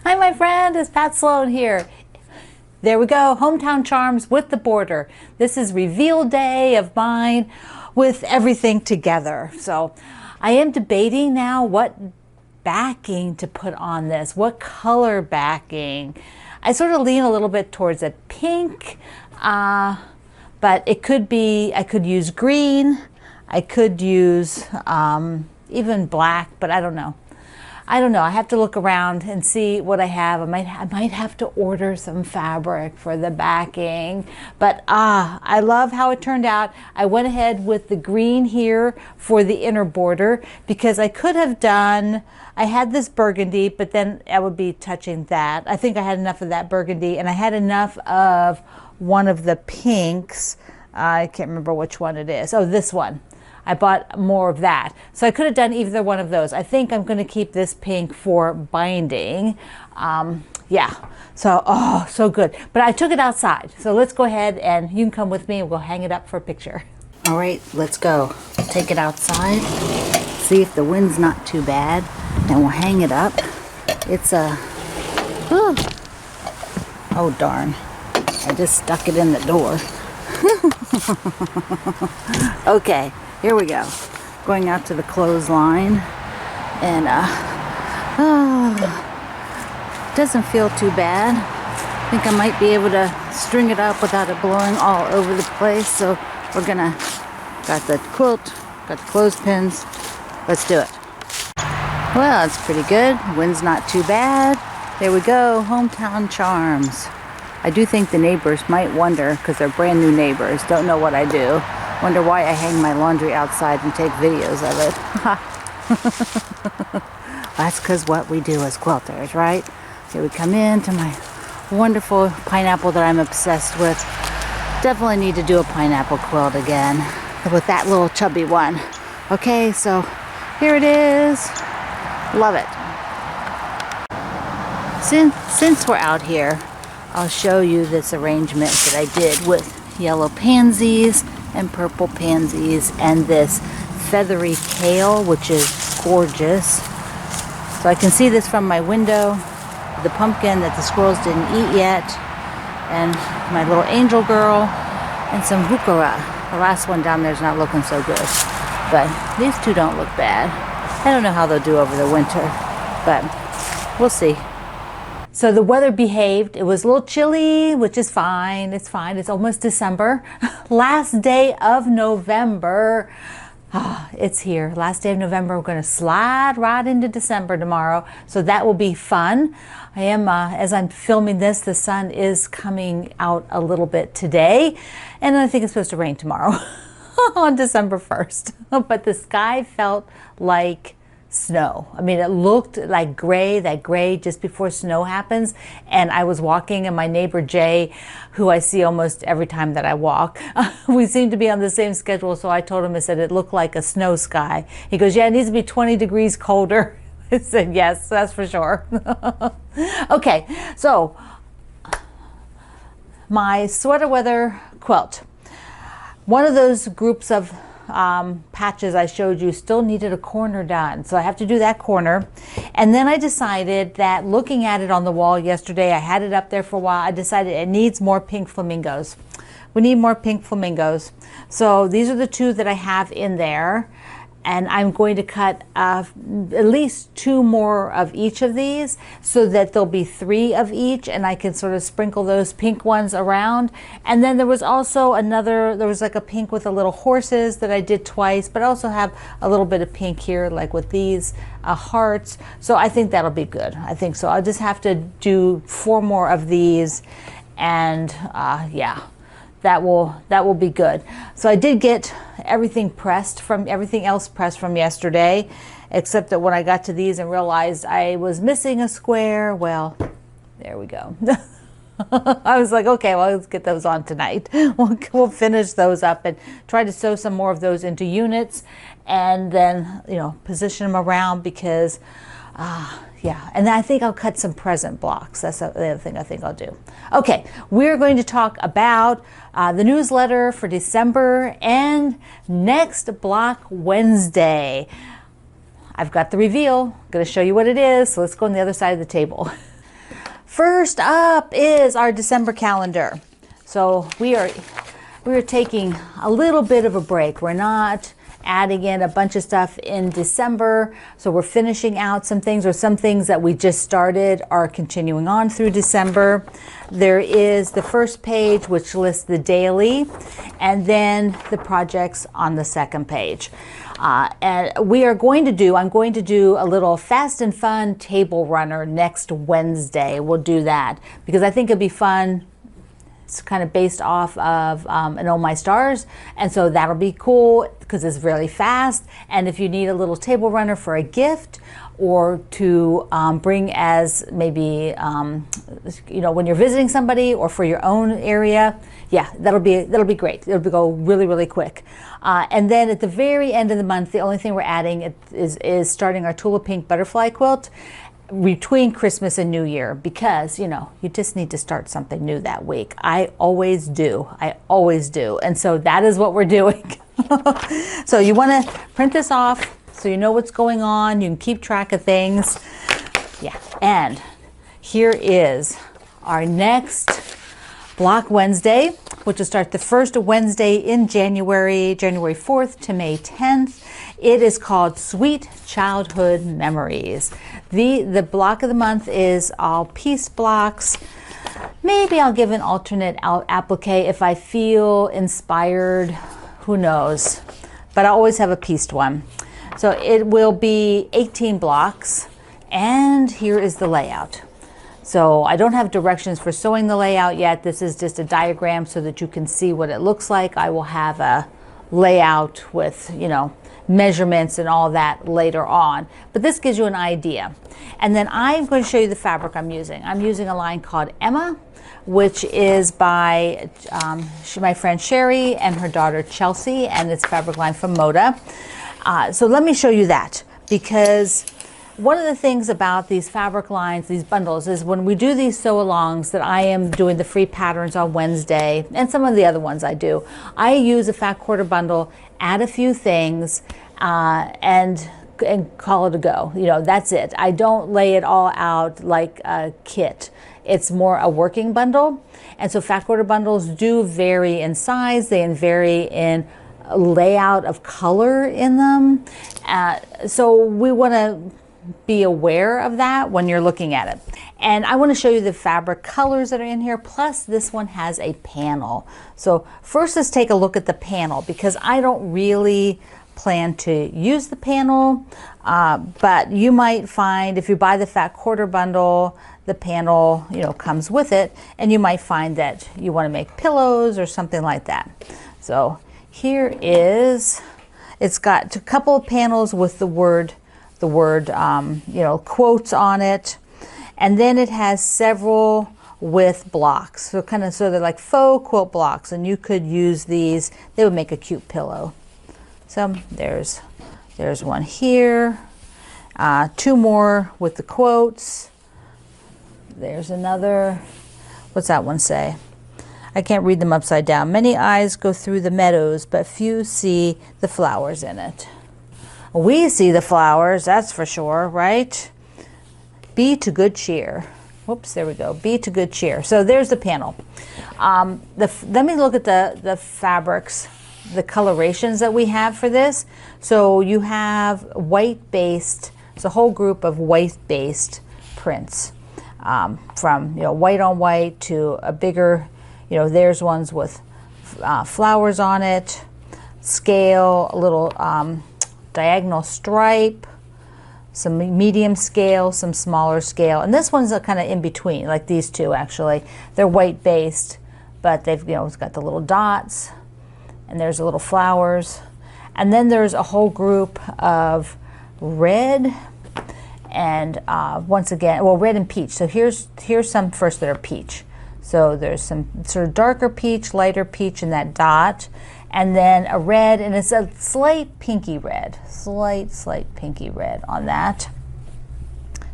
Hi, my friend, it's Pat Sloan here. There we go, Hometown Charms with the border. This is reveal day of mine with everything together. So I am debating now what backing to put on this, what color backing. I sort of lean a little bit towards a pink, but it could be, I could use green, I could use even black, but I don't know. I have to look around and see what I have. I might have to order some fabric for the backing. But I love how it turned out. I went ahead with the green here for the inner border because I could have done, I had this burgundy, but then I would be touching that. I think I had enough of that burgundy, and I had enough of one of the pinks. I can't remember which one it is. Oh, this one. I bought more of that. So I could have done either one of those. I think I'm going to keep this pink for binding. Yeah, so, oh, so good. But I took it outside. So let's go ahead and you can come with me and we'll hang it up for a picture. All right, let's go. Take it outside, see if the wind's not too bad, and we'll hang it up. It's a, oh darn, I just stuck it in the door. Okay. Here we go. Going out to the clothesline, and doesn't feel too bad. I think I might be able to string it up without it blowing all over the place. So we're gonna, got the quilt, got the clothespins. Let's do it. Well, it's pretty good. Wind's not too bad. There we go. Hometown Charms. I do think the neighbors might wonder, because they're brand new neighbors, don't know what I do. Wonder why I hang my laundry outside and take videos of it. That's because what we do as quilters, right? So we come into my wonderful pineapple that I'm obsessed with. Definitely need to do a pineapple quilt again with that little chubby one. Okay, so here it is. Love it. Since we're out here, I'll show you this arrangement that I did with yellow pansies and purple pansies and this feathery kale, which is gorgeous. So I can see this from my window, the pumpkin that the squirrels didn't eat yet, and my little angel girl, and some heuchera. The last one down there is not looking so good, but these two don't look bad. I don't know how they'll do over the winter, but we'll see. So the weather behaved. It was a little chilly, which is fine. It's fine. It's almost December. Last day of November. It's here. Last day of November. We're going to slide right into December tomorrow. So that will be fun. I am, as I'm filming this, the sun is coming out a little bit today. And I think it's supposed to rain tomorrow on December 1st. But the sky felt like snow. I mean, it looked like gray, that gray just before snow happens. And I was walking, and my neighbor Jay, who I see almost every time that I walk, we seem to be on the same schedule. So I told him, I said, it looked like a snow sky. He goes, yeah, it needs to be 20 degrees colder. I said, yes, that's for sure. Okay, so my sweater weather quilt. One of those groups of patches I showed you still needed a corner done, so I have to do that corner. And then I decided that, looking at it on the wall yesterday, I had it up there for a while, I decided it needs more pink flamingos. We need more pink flamingos. So these are the two that I have in there, and I'm going to cut at least 2 more of each of these so that there'll be 3 of each, and I can sort of sprinkle those pink ones around. And then there was also another, there was like a pink with the little horses that I did twice, but I also have a little bit of pink here, like with these hearts. So I think that'll be good. I think so. I'll just have to do 4 more of these, and yeah. That will be good. So I did get everything else pressed from yesterday, except that when I got to these and realized I was missing a square, well, there we go. I was like, okay, well, let's get those on tonight. We'll finish those up and try to sew some more of those into units, and then, you know, position them around, because yeah, and I think I'll cut some present blocks. That's the other thing I think I'll do. Okay, we're going to talk about the newsletter for December and next Block Wednesday. I've got the reveal. I'm going to show you what it is, so let's go on the other side of the table. First up is our December calendar. So we are taking a little bit of a break. We're not adding in a bunch of stuff in December. So we're finishing out some things, or some things that we just started are continuing on through December. There is the first page, which lists the daily, and then the projects on the second page. And I'm going to do a little fast and fun table runner next Wednesday. We'll do that because I think it'll be fun. It's kind of based off of an Oh My Stars, and so that'll be cool because it's really fast. And if you need a little table runner for a gift, or to bring as maybe when you're visiting somebody, or for your own area, yeah, that'll be great. It'll go really, really quick. And then at the very end of the month, the only thing we're adding is starting our Tulip Pink butterfly quilt between Christmas and New Year, because you just need to start something new that week. I always do, and so that is what we're doing. So you want to print this off so you know what's going on. You can keep track of things. Yeah, and here is our next Block Wednesday, which will start the first Wednesday in January 4th to May 10th. It is called Sweet Childhood Memories. The block of the month is all piece blocks. Maybe I'll give an alternate applique if I feel inspired. Who knows? But I always have a pieced one. So it will be 18 blocks, and here is the layout. So I don't have directions for sewing the layout yet. This is just a diagram so that you can see what it looks like. I will have a layout with, measurements and all that later on. But this gives you an idea. And then I'm going to show you the fabric I'm using. I'm using a line called Emma, which is by my friend Sherry and her daughter Chelsea, and it's fabric line from Moda. So let me show you that, because one of the things about these fabric lines, these bundles, is when we do these sew-alongs that I am doing the free patterns on Wednesday, and some of the other ones I do, I use a fat quarter bundle, add a few things, and call it a go. That's it. I don't lay it all out like a kit. It's more a working bundle. And so fat quarter bundles do vary in size. They vary in layout of color in them. So we want to be aware of that when you're looking at it. And I want to show you the fabric colors that are in here, plus this one has a panel. So first let's take a look at the panel, because I don't really plan to use the panel, but you might find if you buy the fat quarter bundle, the panel comes with it, and you might find that you want to make pillows or something like that. So here it's got a couple of panels with the word quotes on it, and then it has several with blocks. So they're like faux quilt blocks, and you could use these. They would make a cute pillow. So there's one here, two more with the quotes. There's another. What's that one say? I can't read them upside down. Many eyes go through the meadows, but few see the flowers in it. We see the flowers, that's for sure, right? Be to good cheer. Whoops, there we go. Be to good cheer. So there's the panel. Let me look at the fabrics, the colorations that we have for this. So you have white-based, it's a whole group of white-based prints, from white on white to a bigger, there's ones with flowers on it, scale, a little diagonal stripe, some medium scale, some smaller scale, and this one's kind of in between, like these two actually. They're white based, but they've it's got the little dots, and there's the little flowers, and then there's a whole group of red, and once again, red and peach. So here's some first that are peach. So there's some sort of darker peach, lighter peach in that dot, and then a red, and it's a slight pinky red, slight pinky red on that.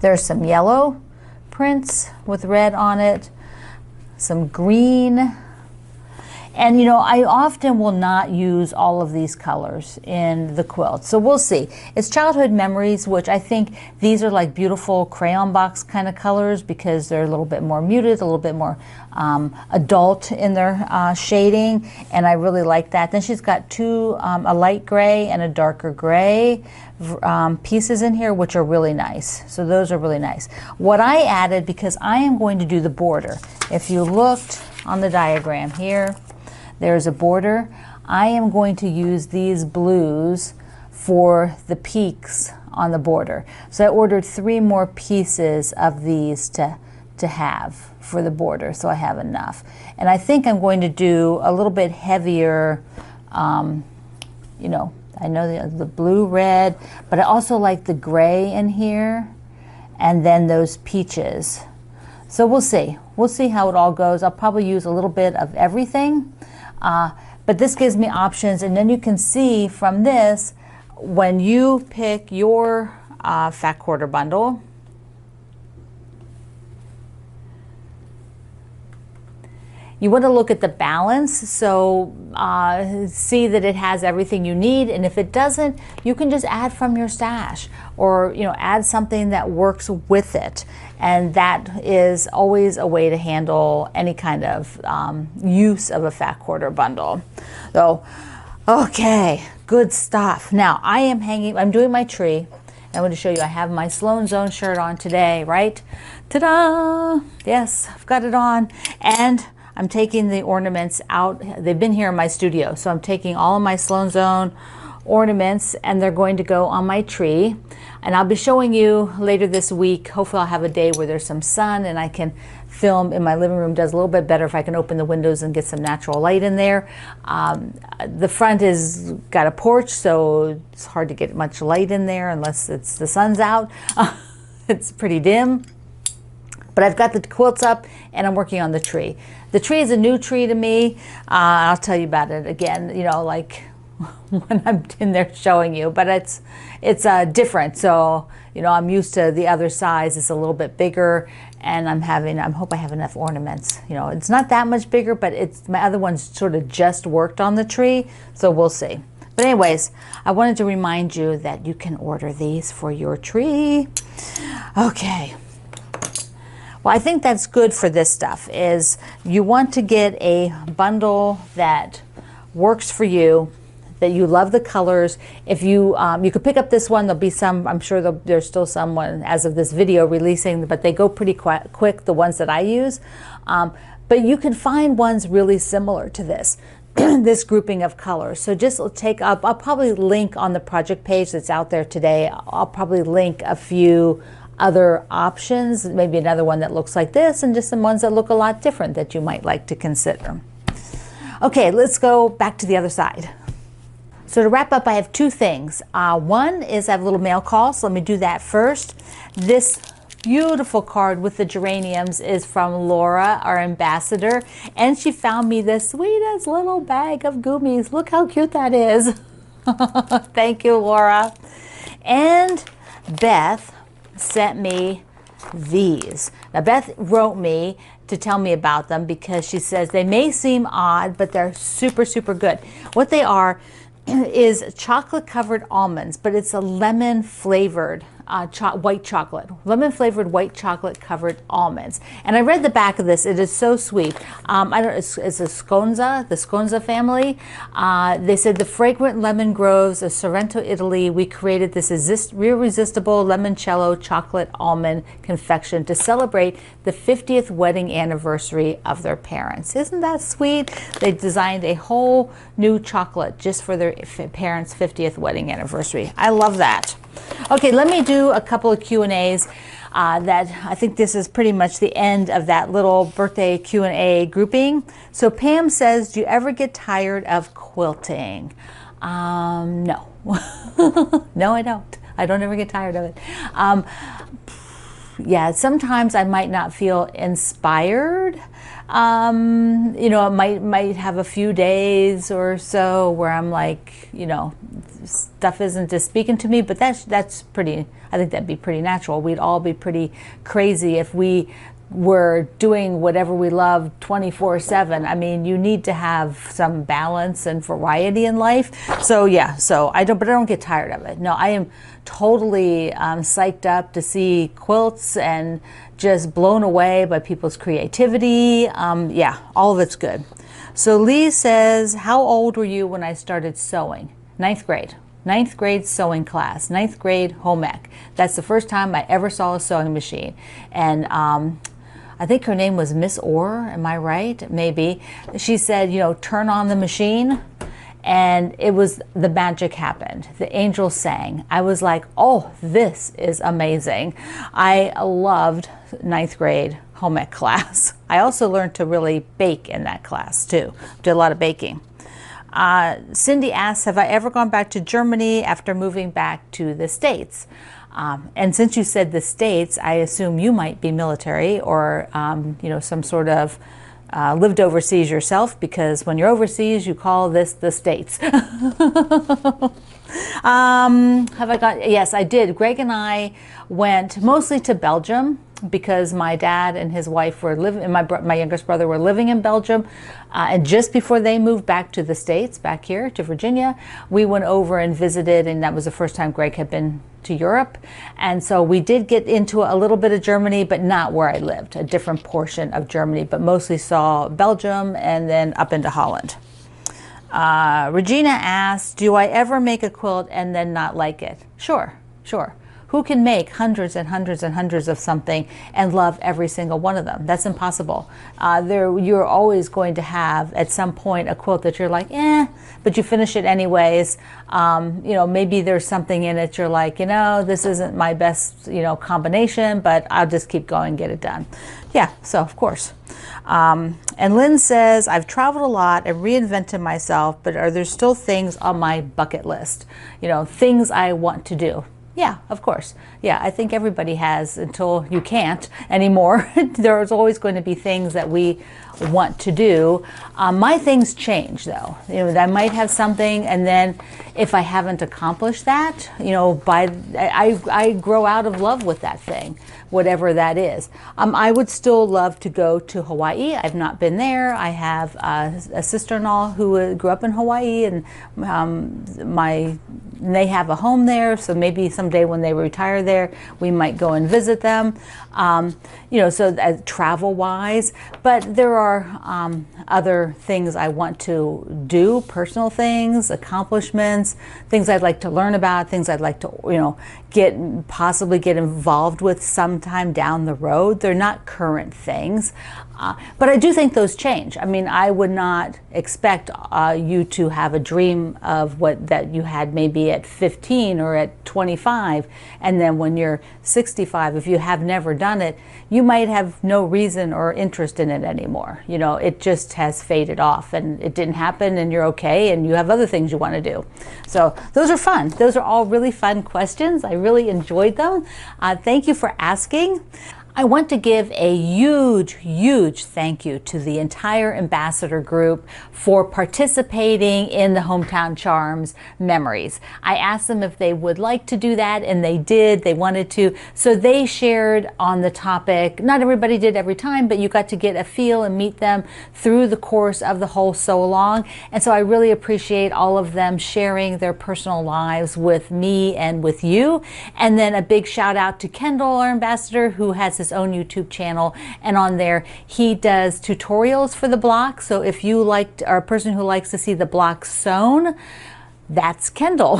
There's some yellow prints with red on it, some green, And you know, I often will not use all of these colors in the quilt, so we'll see. It's childhood memories, which I think these are like beautiful crayon box kind of colors because they're a little bit more muted, a little bit more adult in their shading, and I really like that. Then she's got two, a light gray and a darker gray pieces in here, which are really nice. So those are really nice. What I added, because I am going to do the border. If you looked on the diagram here, there's a border. I am going to use these blues for the peaks on the border. So I ordered 3 more pieces of these to have for the border, so I have enough. And I think I'm going to do a little bit heavier, you know, I know the blue, red, but I also like the gray in here, and then those peaches. So we'll see. We'll see how it all goes. I'll probably use a little bit of everything, but this gives me options, and then you can see from this, when you pick your fat quarter bundle, you want to look at the balance, so see that it has everything you need, and if it doesn't, you can just add from your stash, or you know, add something that works with it, and that is always a way to handle any kind of use of a fat quarter bundle. So, okay, good stuff. Now I'm doing my tree. I'm going to show you, I have my Sloan Zone shirt on today, right? Ta-da! Yes, I've got it on, and I'm taking the ornaments out. They've been here in my studio, so I'm taking all of my Sloan Zone ornaments, and they're going to go on my tree. And I'll be showing you later this week. Hopefully I'll have a day where there's some sun and I can film in my living room. Does a little bit better if I can open the windows and get some natural light in there. The front has got a porch, so it's hard to get much light in there unless the sun's out. It's pretty dim. But I've got the quilts up and I'm working on the tree. The tree is a new tree to me. I'll tell you about it again, you know, like when I'm in there showing you, but it's different. So, you know, I'm used to the other size. It's a little bit bigger, and I hope I have enough ornaments. You know, it's not that much bigger, but my other ones sort of just worked on the tree, so we'll see. But anyways, I wanted to remind you that you can order these for your tree. Okay. Well, I think that's good for this stuff, is you want to get a bundle that works for you, that you love the colors. If you could pick up this one, there'll be some, I'm sure there's still someone as of this video releasing, but they go pretty quick, the ones that I use. But you can find ones really similar to this, this grouping of colors. So just I'll probably link on the project page that's out there today, I'll probably link a few other options, maybe another one that looks like this, and just some ones that look a lot different that you might like to consider. Okay, let's go back to the other side. So to wrap up, I have 2 things. One is I have a little mail call, so let me do that first. This beautiful card with the geraniums is from Laura, our ambassador, and she found me the sweetest little bag of gummies. Look how cute that is. Thank you, Laura. And Beth sent me these. Now Beth wrote me to tell me about them because she says they may seem odd, but they're super, super good. What they are is chocolate covered almonds, but it's a lemon flavored white chocolate, lemon flavored white chocolate covered almonds. And I read the back of this. It is so sweet. It's a Sconza, the Sconza family. They said the fragrant lemon groves of Sorrento, Italy. We created this irresistible limoncello chocolate almond confection to celebrate the 50th wedding anniversary of their parents. Isn't that sweet? They designed a whole new chocolate just for their parents' 50th wedding anniversary. I love that. Okay, let me do a couple of Q&As that I think this is pretty much the end of that little birthday Q&A grouping. So Pam says, do you ever get tired of quilting? No. No, I don't. I don't ever get tired of it. Yeah, sometimes I might not feel inspired. You know, it might have a few days or so where I'm like, you know, stuff isn't just speaking to me, but that's pretty, I think that'd be pretty natural. We'd all be pretty crazy if we we're doing whatever we love 24/7. I mean, you need to have some balance and variety in life. So yeah, so I don't get tired of it. No, I am totally psyched up to see quilts and just blown away by people's creativity. Yeah, all of it's good. So Lee says, how old were you when I started sewing? 9th grade. 9th grade sewing class, 9th grade home ec. That's the first time I ever saw a sewing machine. And I think her name was Miss Orr, am I right? Maybe. She said, you know, turn on the machine, and it was, the magic happened. The angels sang. I was like, oh, this is amazing. I loved 9th grade home ec class. I also learned to really bake in that class too. Did a lot of baking. Cindy asks, have I ever gone back to Germany after moving back to the States? And since you said the States, I assume you might be military or, you know, some sort of lived overseas yourself, because when you're overseas, you call this the States. Have I got, yes, I did. Greg and I went mostly to Belgium because my dad and his wife were living, and my youngest brother were living in Belgium. And just before they moved back to the States, back here to Virginia, we went over and visited, and that was the first time Greg had been to Europe. And so we did get into a little bit of Germany, but not where I lived, a different portion of Germany, but mostly saw Belgium and then up into Holland. Regina asked, do I ever make a quilt and then not like it? Sure, sure. Who can make hundreds and hundreds and hundreds of something and love every single one of them? That's impossible. You're always going to have at some point a quilt that you're like, but you finish it anyways. You know, maybe there's something in it you're like, you know, this isn't my best, you know, combination, but I'll just keep going and get it done. Yeah, so of course. And Lynn says, I've traveled a lot and reinvented myself, but are there still things on my bucket list? You know, things I want to do. Yeah, of course. Yeah, I think everybody has until you can't anymore. There's always going to be things that we want to do. My things change though. You know, I might have something, and then if I haven't accomplished that, you know, I grow out of love with that thing, whatever that is. I would still love to go to Hawaii. I've not been there. I have a sister-in-law who grew up in Hawaii, and they have a home there, so maybe someday when they retire there, we might go and visit them. You know, so travel-wise, but there are other things I want to do, personal things, accomplishments, things I'd like to learn about, things I'd like to, you know, possibly get involved with sometime down the road. They're not current things. But I do think those change. I mean, I would not expect you to have a dream of that you had maybe at 15 or at 25, and then when you're 65, if you have never done it, you might have no reason or interest in it anymore. You know, it just has faded off, and it didn't happen, and you're okay, and you have other things you want to do. So those are fun. Those are all really fun questions. I really enjoyed them. Thank you for asking. I want to give a huge, huge thank you to the entire ambassador group for participating in the Hometown Charms Memories. I asked them if they would like to do that, and they did. They wanted to. So they shared on the topic. Not everybody did every time, but you got to get a feel and meet them through the course of the whole sew along. And so I really appreciate all of them sharing their personal lives with me and with you. And then a big shout out to Kendall, our ambassador, who has his own YouTube channel, and on there he does tutorials for the block. So if you are a person who likes to see the block sewn, that's Kendall.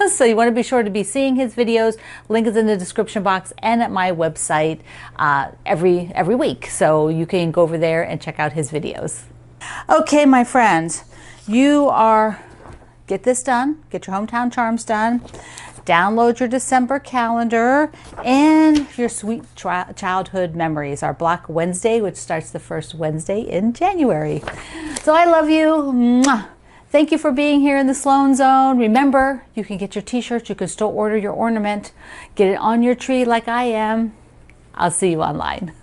So you want to be sure to be seeing his videos. Link is in the description box and at my website every week, so you can go over there and check out his videos. Okay, my friends, get this done, get your Hometown Charms done. Download your December calendar and your sweet childhood memories. Our Block Wednesday, which starts the first Wednesday in January. So I love you. Mwah. Thank you for being here in the Sloan Zone. Remember, you can get your t-shirts. You can still order your ornament. Get it on your tree like I am. I'll see you online.